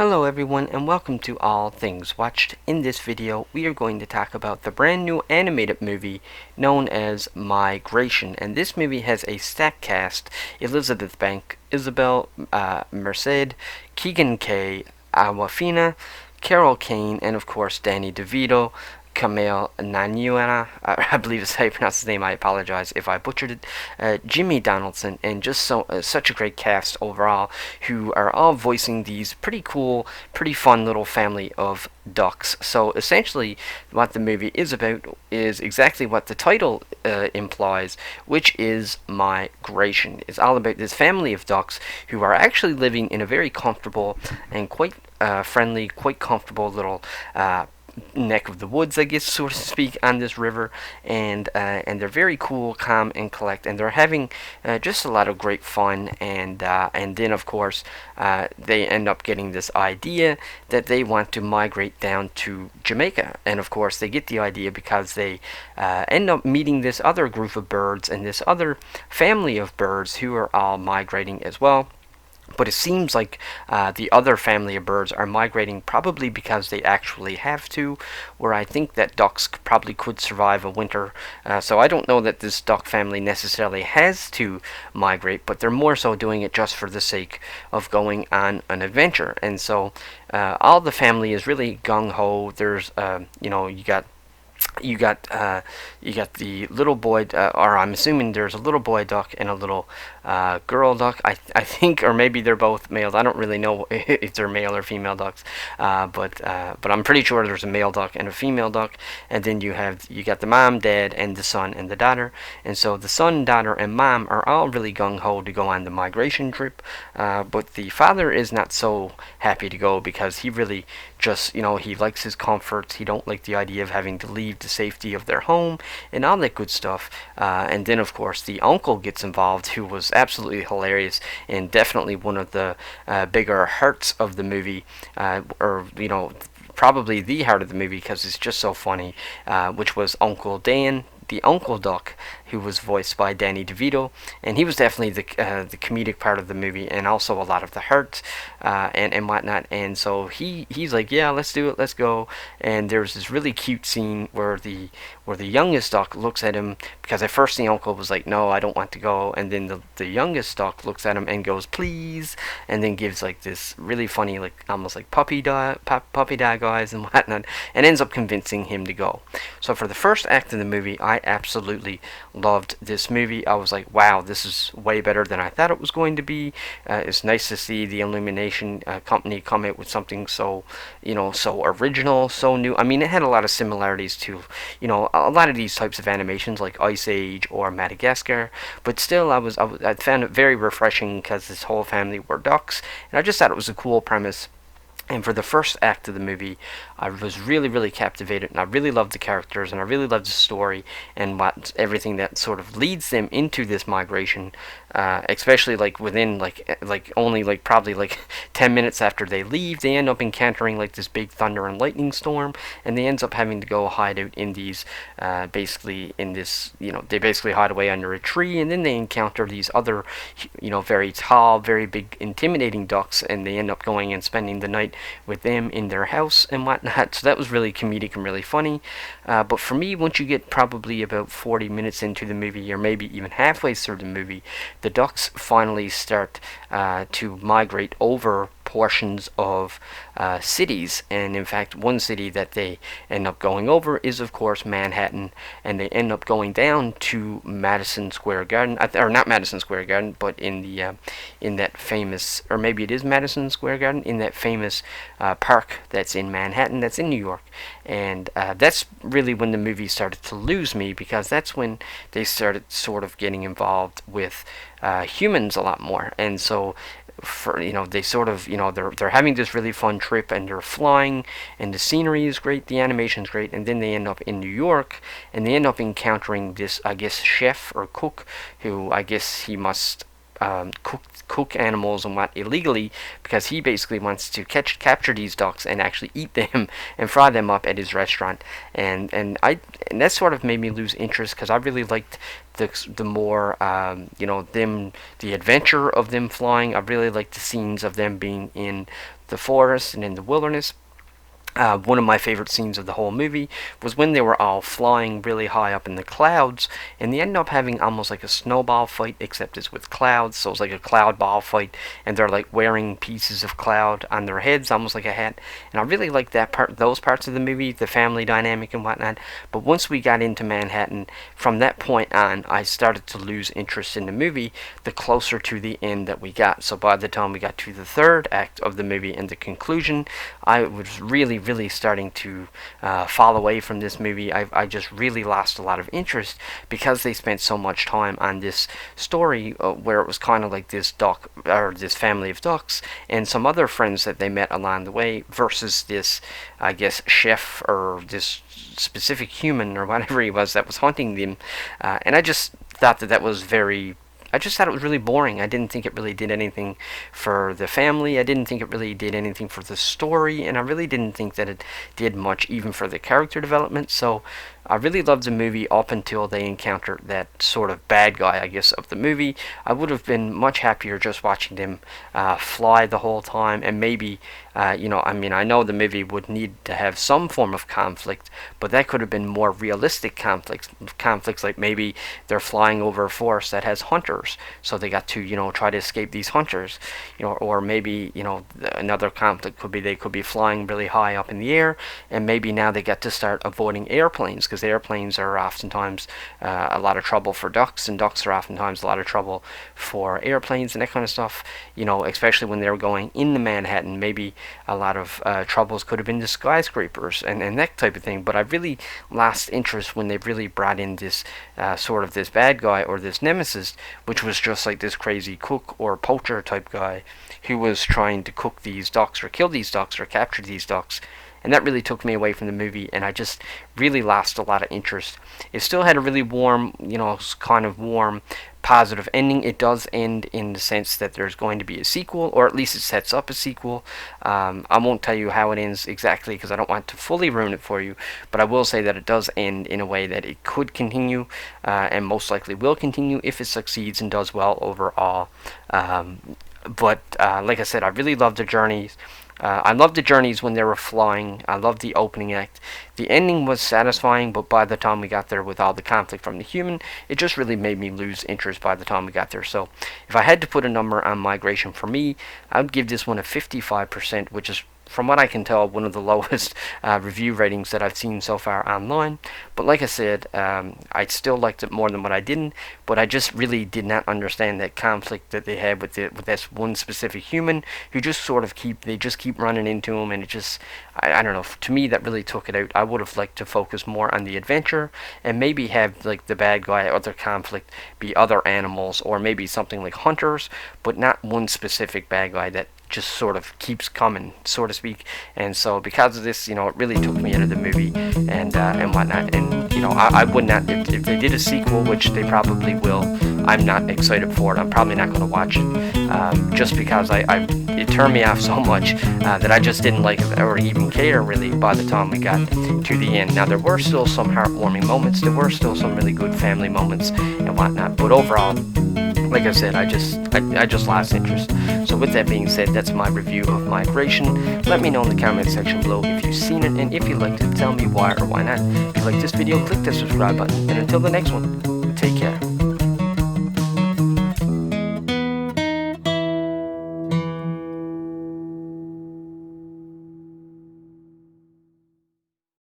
Hello everyone and welcome to All Things Watched. In this video we are going to talk about the brand new animated movie known as Migration, and this movie has a stacked cast: Elizabeth Bank, Isabel Merced, Keegan K, Awafina, Carol Kane, and of course Danny DeVito, Kamel Nanyuana, I believe is how you pronounce his name. I apologize if I butchered it. Jimmy Donaldson, and just such a great cast overall, who are all voicing these pretty cool, pretty fun little family of ducks. So essentially, what the movie is about is exactly what the title implies, which is migration. It's all about this family of ducks who are actually living in a very comfortable and quite friendly, quite comfortable little neck of the woods, I guess, so to speak, on this river, and they're very cool, calm, and collect, and they're having just a lot of great fun, and then of course they end up getting this idea that they want to migrate down to Jamaica, and of course they get the idea because they end up meeting this other group of birds and this other family of birds who are all migrating as well. But it seems like the other family of birds are migrating probably because they actually have to, where I think that ducks probably could survive a winter. So I don't know that this duck family necessarily has to migrate, but they're more so doing it just for the sake of going on an adventure. And so all the family is really gung-ho. There's, you got the little boy, or I'm assuming there's a little boy duck and a little girl duck. I think, or maybe they're both males. I don't really know if they're male or female ducks, but I'm pretty sure there's a male duck and a female duck. And then you got the mom, dad, and the son and the daughter. And so the son, daughter, and mom are all really gung ho to go on the migration trip, but the father is not so happy to go because he really just, he likes his comforts. He don't like the idea of having to leave the safety of their home and all that good stuff. And then of course the uncle gets involved, who was absolutely hilarious and definitely one of the bigger hearts of the movie, or probably the heart of the movie because it's just so funny, which was Uncle Dan, the Uncle Duck, who was voiced by Danny DeVito, and he was definitely the comedic part of the movie, and also a lot of the hurt and whatnot. And so he's like, yeah, let's do it, let's go. And there's this really cute scene where the youngest duck looks at him, because at first the uncle was like, no, I don't want to go, and then the youngest duck looks at him and goes, please, and then gives like this really funny, like almost like puppy dog eyes and whatnot, and ends up convincing him to go. So for the first act of the movie, I absolutely loved this movie. I was like, wow, this is way better than I thought it was going to be. It's nice to see the Illumination company come out with something so original, so new. I mean, it had a lot of similarities to, a lot of these types of animations like Ice Age or Madagascar, but still I found it very refreshing because this whole family were ducks, and I just thought it was a cool premise. And for the first act of the movie, I was really, really captivated, and I really loved the characters, and I really loved the story, and everything that sort of leads them into this migration. Especially like within like only like probably like 10 minutes after they leave, they end up encountering like this big thunder and lightning storm, and they ends up having to go hide out in these basically in this they basically hide away under a tree, and then they encounter these other very tall, very big, intimidating ducks, and they end up going and spending the night with them in their house and whatnot. So that was really comedic and really funny. But for me, once you get probably about 40 minutes into the movie, or maybe even halfway through the movie, the ducks finally start to migrate over portions of cities, and in fact one city that they end up going over is of course Manhattan, and they end up going down to Madison Square Garden, or not Madison Square Garden, but in the in that famous, or maybe it is Madison Square Garden, in that famous park that's in Manhattan, that's in New York. And that's really when the movie started to lose me, because that's when they started sort of getting involved with humans a lot more. And so they sort of they're having this really fun trip, and they're flying, and the scenery is great, the animation's great, and then they end up in New York, and they end up encountering this, I guess, chef or cook, who I guess he must cook animals and what illegally, because he basically wants to capture these ducks and actually eat them and fry them up at his restaurant. And that sort of made me lose interest, because I really liked the more the adventure of them flying. I really liked the scenes of them being in the forest and in the wilderness. One of my favorite scenes of the whole movie was when they were all flying really high up in the clouds, and they end up having almost like a snowball fight, except it's with clouds. So it's like a cloud ball fight, and they're like wearing pieces of cloud on their heads, almost like a hat. And I really liked those parts of the movie, the family dynamic and whatnot. But once we got into Manhattan, from that point on, I started to lose interest in the movie the closer to the end that we got. So by the time we got to the third act of the movie and the conclusion, I was really starting to fall away from this movie. I just really lost a lot of interest, because they spent so much time on this story where it was kind of like this duck, or this family of ducks and some other friends that they met along the way, versus this, I guess, chef or this specific human or whatever he was that was hunting them. And I just thought that was I just thought it was really boring. I didn't think it really did anything for the family. I didn't think it really did anything for the story, and I really didn't think that it did much even for the character development. So I really loved the movie up until they encountered that sort of bad guy, I guess, of the movie. I would have been much happier just watching them fly the whole time, and maybe, I know the movie would need to have some form of conflict, but that could have been more realistic conflicts, like maybe they're flying over a forest that has hunters, so they got to, try to escape these hunters, or maybe, another conflict could be they could be flying really high up in the air, and maybe now they get to start avoiding airplanes, because airplanes are oftentimes a lot of trouble for ducks, and ducks are oftentimes a lot of trouble for airplanes and that kind of stuff, especially when they're going into Manhattan. Maybe a lot of troubles could have been the skyscrapers and that type of thing. But I really lost interest when they really brought in this sort of this bad guy, or this Nemesis, which was just like this crazy cook or poacher type guy who was trying to cook these ducks, or kill these ducks, or capture these ducks. And that really took me away from the movie, and I just really lost a lot of interest. It still had a really warm, kind of warm, positive ending. It does end in the sense that there's going to be a sequel, or at least it sets up a sequel. I won't tell you how it ends exactly, because I don't want to fully ruin it for you, but I will say that it does end in a way that it could continue, and most likely will continue if it succeeds and does well overall. But like I said, I really loved the journeys. I loved the journeys when they were flying. I loved the opening act. The ending was satisfying, but by the time we got there with all the conflict from the human, it just really made me lose interest by the time we got there. So if I had to put a number on Migration for me, I would give this one a 55%, which is, from what I can tell, one of the lowest review ratings that I've seen so far online. But like I said, I still liked it more than what I didn't, but I just really did not understand that conflict that they had with this one specific human who just sort of keep running into him, and it just, I don't know, to me that really took it out. I would have liked to focus more on the adventure, and maybe have like the bad guy or the conflict be other animals, or maybe something like hunters, but not one specific bad guy that just sort of keeps coming, so to speak. And so because of this, it really took me out of the movie and whatnot. And I would not, if they did a sequel, which they probably will, I'm not excited for it. I'm probably not going to watch it, just because it turned me off so much that I just didn't like it or even care really by the time we got to the end. Now there were still some heartwarming moments, there were still some really good family moments and whatnot, but overall, like I said, I just lost interest. So with that being said, that's my review of Migration. Let me know in the comment section below if you've seen it, and if you liked it, tell me why or why not. If you like this video, click the subscribe button, and until the next one, take care.